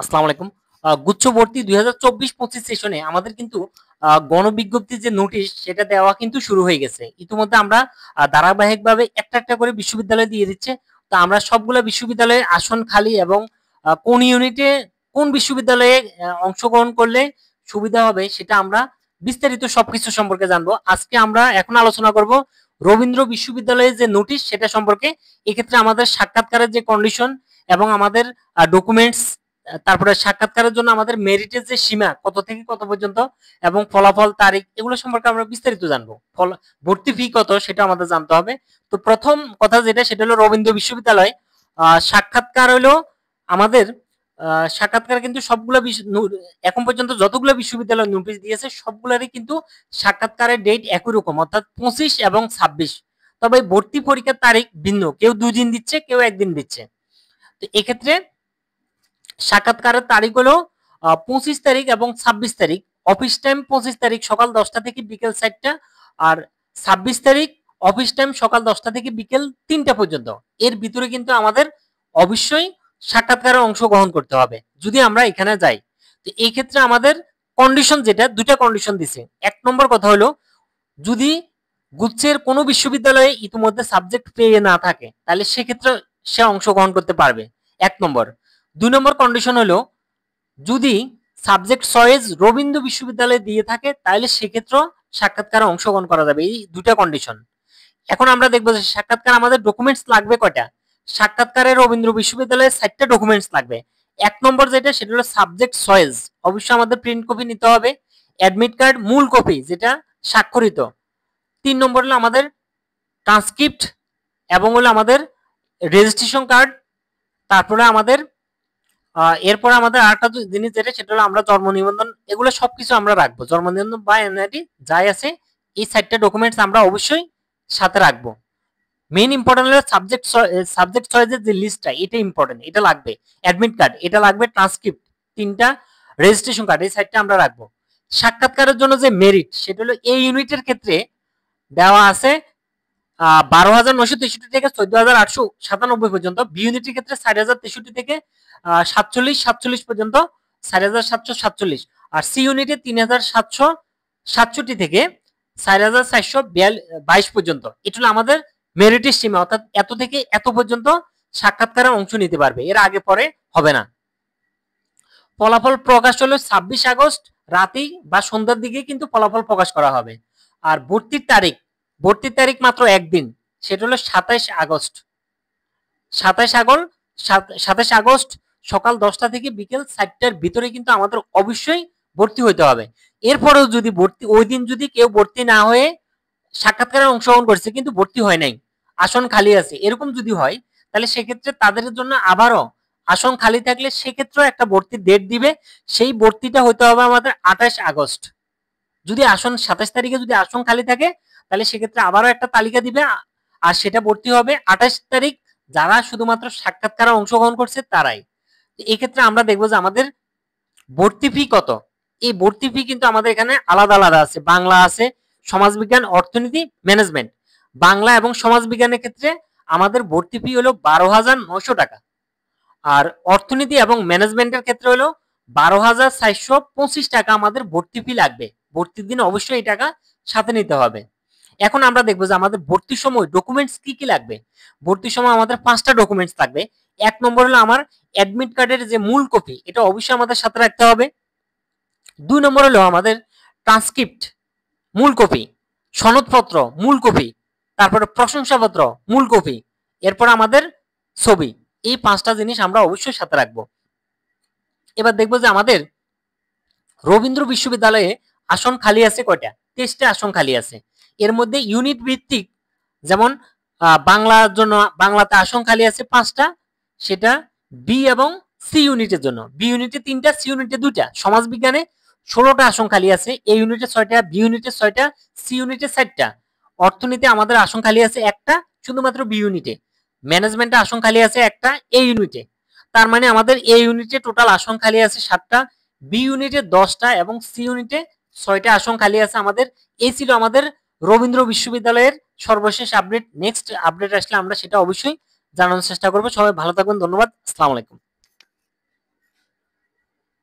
আসসালামু আলাইকুম। গুচ্ছ ভর্তি 2024-25 সেশনে আমাদের কিন্তু গণবিজ্ঞপ্তির যে নোটিশ সেটা দেওয়া কিন্তু শুরু হয়ে গেছে। ইতিমধ্যে আমরা ধারাবাহিকভাবে একটা একটা করে বিশ্ববিদ্যালয় দিয়ে দিচ্ছে। তো আমরা সবগুলা বিশ্ববিদ্যালয়ের আসন খালি এবং কোন ইউনিটে কোন বিশ্ববিদ্যালয়ে অংশগ্রহণ করলে সুবিধা হবে সেটা আমরা বিস্তারিত সবকিছু সম্পর্কে জানবো। আজকে আমরা এখন আলোচনা করব রবীন্দ্র বিশ্ববিদ্যালয়ের যে নোটিশ সেটা সম্পর্কে। এক্ষেত্রে আমাদের সাক্ষাৎকারের যে কন্ডিশন এবং আমাদের ডকুমেন্টস, তারপরে সাক্ষাৎকারের জন্য আমাদের মেরিটের যে সীমা কত থেকে কত পর্যন্ত এবং ফলাফল তারিখ এগুলো সম্পর্কে আমরা বিস্তারিত জানবো। ভর্তি ফি কত সেটা আমাদের জানতে হবে। তো প্রথম কথা যেটা সেটা হলো রবীন্দ্র বিশ্ববিদ্যালয় সাক্ষাৎকার হলো আমাদের সাক্ষাৎকার কিন্তু সবগুলো এখন পর্যন্ত যতগুলো বিশ্ববিদ্যালয় নোটিশ দিয়েছে সবগুলোরই কিন্তু সাক্ষাৎকারের ডেট একই রকম, অর্থাৎ 25 এবং 26। তবে ভর্তি পরীক্ষার তারিখ ভিন্ন, কেউ 2 দিন দিচ্ছে, কেউ 1 দিন দিচ্ছে। তো এক্ষেত্রে সাক্ষাৎকারের তারিখ হলো 25 তারিখ এবং 26 তারিখ। অফিস টাইম 25 তারিখ সকাল 10টা থেকে বিকেল 4টা, আর 26 তারিখ অফিস টাইম সকাল 10টা থেকে বিকেল 3টা পর্যন্ত। এর ভিতরে কিন্তু আমাদের অবশ্যই সাক্ষাৎকারে অংশগ্রহণ করতে হবে যদি আমরা এখানে যাই। তো এই ক্ষেত্রে আমাদের কন্ডিশন যেটা, দুটা কন্ডিশন দিছে। এক নম্বর কথা হলো যদি গুচ্ছের কোনো বিশ্ববিদ্যালয়ে ইতিমধ্যে সাবজেক্ট পেয়ে না থাকে তাহলে সেক্ষেত্রে সে অংশগ্রহণ করতে পারবে, 1 নম্বর। 2 নম্বর কন্ডিশন হলো যদি সাবজেক্ট চয়েস রবীন্দ্র বিশ্ববিদ্যালয়ে দিয়ে থাকে তাহলে সেক্ষেত্রে সাক্ষাৎকারে অংশগ্রহণ করা যাবে। এই দুটা কন্ডিশন। এখন আমরা দেখবো যে সাক্ষাৎকার আমাদের ডকুমেন্টস লাগবে কয়টা। সাক্ষাৎকারে রবীন্দ্র বিশ্ববিদ্যালয়ে 4টা ডকুমেন্টস লাগবে। 1 নম্বর যেটা সেটা হলো সাবজেক্ট চয়েস, অবশ্যই আমাদের প্রিন্ট কপি নিতে হবে। অ্যাডমিট কার্ড মূল কপি যেটা স্বাক্ষরিত। 3 নম্বর হলো আমাদের ট্রান্সক্রিপ্ট এবং হলো আমাদের রেজিস্ট্রেশন কার্ড। তারপরে আমাদের এরপর আমাদের আরেকটা জিনিস যেটা সেটা হলো আমরা জন্ম নিবন্ধন, এগুলো সবকিছু আমরা রাখবো। জন্ম নিবন্ধন বা এনআইডি যাই আছে এই 4টা ডকুমেন্টস আমরা অবশ্যই সাথে রাখবো। মেইন ইম্পর্টেন্ট হলো সাবজেক্ট চয়েসের যে লিস্টটা এটা ইম্পর্টেন্ট, এটা লাগবে। অ্যাডমিট কার্ড এটা লাগবে, ট্রান্সক্রিপ্ট 3টা, রেজিস্ট্রেশন কার্ড এই 4টা আমরা রাখবো। সাক্ষাৎকারের জন্য যে মেরিট সেটা হলো এই ইউনিটের ক্ষেত্রে দেওয়া আছে 12,963 থেকে 14,897 পর্যন্ত। বি ইউনিটের ক্ষেত্রে 4,063 থেকে 47 পর্যন্ত, 4,747। আর সি ইউনিটে 3,767 থেকে 4,422 পর্যন্ত। এটা হলো আমাদের মেরিটের সীমা, অর্থাৎ এত থেকে এত পর্যন্ত সাক্ষাৎকারে অংশ নিতে পারবে, এর আগে পরে হবে না। ফলাফল প্রকাশ হলো 26 আগস্ট রাতেই বা সন্ধ্যার দিকে কিন্তু ফলাফল প্রকাশ করা হবে। আর ভর্তির তারিখ মাত্র একদিন, সেটা হলো 27 আগস্ট। 27 আগস্ট সকাল 10টা থেকে বিকেল 4টার ভিতরে কিন্তু আমাদের অবশ্যই ভর্তি হইতে হবে। এরপরেও যদি ওই দিন যদি কেউ ভর্তি না হয়ে সাক্ষাৎকারে অংশগ্রহণ করছে কিন্তু ভর্তি হয় নাই, আসন খালি আছে, এরকম যদি হয় তাহলে সেক্ষেত্রে তাদের জন্য আবারও আসন খালি থাকলে সেক্ষেত্রে একটা ভর্তির ডেট দিবে। সেই ভর্তিটা হতে হবে আমাদের 28 আগস্ট। যদি আসন 27 তারিখে যদি আসন খালি থাকে তাহলে সেক্ষেত্রে আবারও একটা তালিকা দিবে, আর সেটা ভর্তি হবে 28 তারিখ। যারা শুধুমাত্র সাক্ষাৎকারে অংশগ্রহণ করছে তারাই। এই ক্ষেত্রে আমরা দেখবো যে আমাদের ভর্তি ফি কত। এই ভর্তি ফি কিন্তু আমাদের এখানে আলাদা আলাদা আছে। বাংলা আছে, সমাজবিজ্ঞান, অর্থনীতি, ম্যানেজমেন্ট। বাংলা এবং সমাজবিজ্ঞানের ক্ষেত্রে আমাদের ভর্তি ফি হলো 12,900 টাকা। আর অর্থনীতি এবং ম্যানেজমেন্টের ক্ষেত্রে হলো 12,425 টাকা আমাদের ভর্তি ফি লাগবে। ভর্তির দিন অবশ্যই এই টাকা সাথে নিতে হবে। এখন আমরা দেখবো যে আমাদের ভর্তির সময় ডকুমেন্টস কি কি লাগবে। ভর্তির সময় আমাদের 5টা ডকুমেন্টস লাগবে। 1 নম্বর হলো আমার অ্যাডমিট কার্ডের যে মূল কপি, এটা অবশ্যই আমাদের সাথে রাখতে হবে। 2 নম্বর হলো আমাদের ট্রান্সক্রিপ্ট মূল কপি, সনদপত্র মূল কপি, তারপরে প্রশংসাপত্র মূল কপি, এরপর আমাদের ছবি। এই 5টা জিনিস আমরা অবশ্যই সাথে রাখবো। এবার দেখবো যে আমাদের রবীন্দ্র বিশ্ববিদ্যালয়ে আসন খালি আছে কয়টা, 23টা আসন খালি আছে। এর মধ্যে ইউনিট ভিত্তিক যেমন বাংলার জন্য বাংলাতে আসন খালি আছে 5টা, সেটা বি এবং সি ইউনিটের জন্য। বি ইউনিটে 3টা, সি ইউনিটে 2টা। সমাজবিজ্ঞানে 16টা আসন খালি আছে, এ ইউনিটে 6টা, বি ইউনিটে 6টা, সি ইউনিটে 4টা। অর্থনীতি আমাদের আসন খালি আছে একটা শুধুমাত্র বি ইউনিটে। ম্যানেজমেন্টে আসন খালি আছে একটা এ ইউনিটে। তার মানে আমাদের এ ইউনিটে টোটাল আসন খালি আছে 7টা, বি ইউনিটে 10টা এবং সি ইউনিটে 6টা আসন খালি আছে আমাদের। এই ছিল আমাদের রবীন্দ্র বিশ্ববিদ্যালয়ের সর্বশেষ আপডেট। নেক্সট আপডেট আসলে আমরা সেটা অবশ্যই জানানোর চেষ্টা করবো। সবাই ভালো থাকবেন, ধন্যবাদ, আসসালামু আলাইকুম।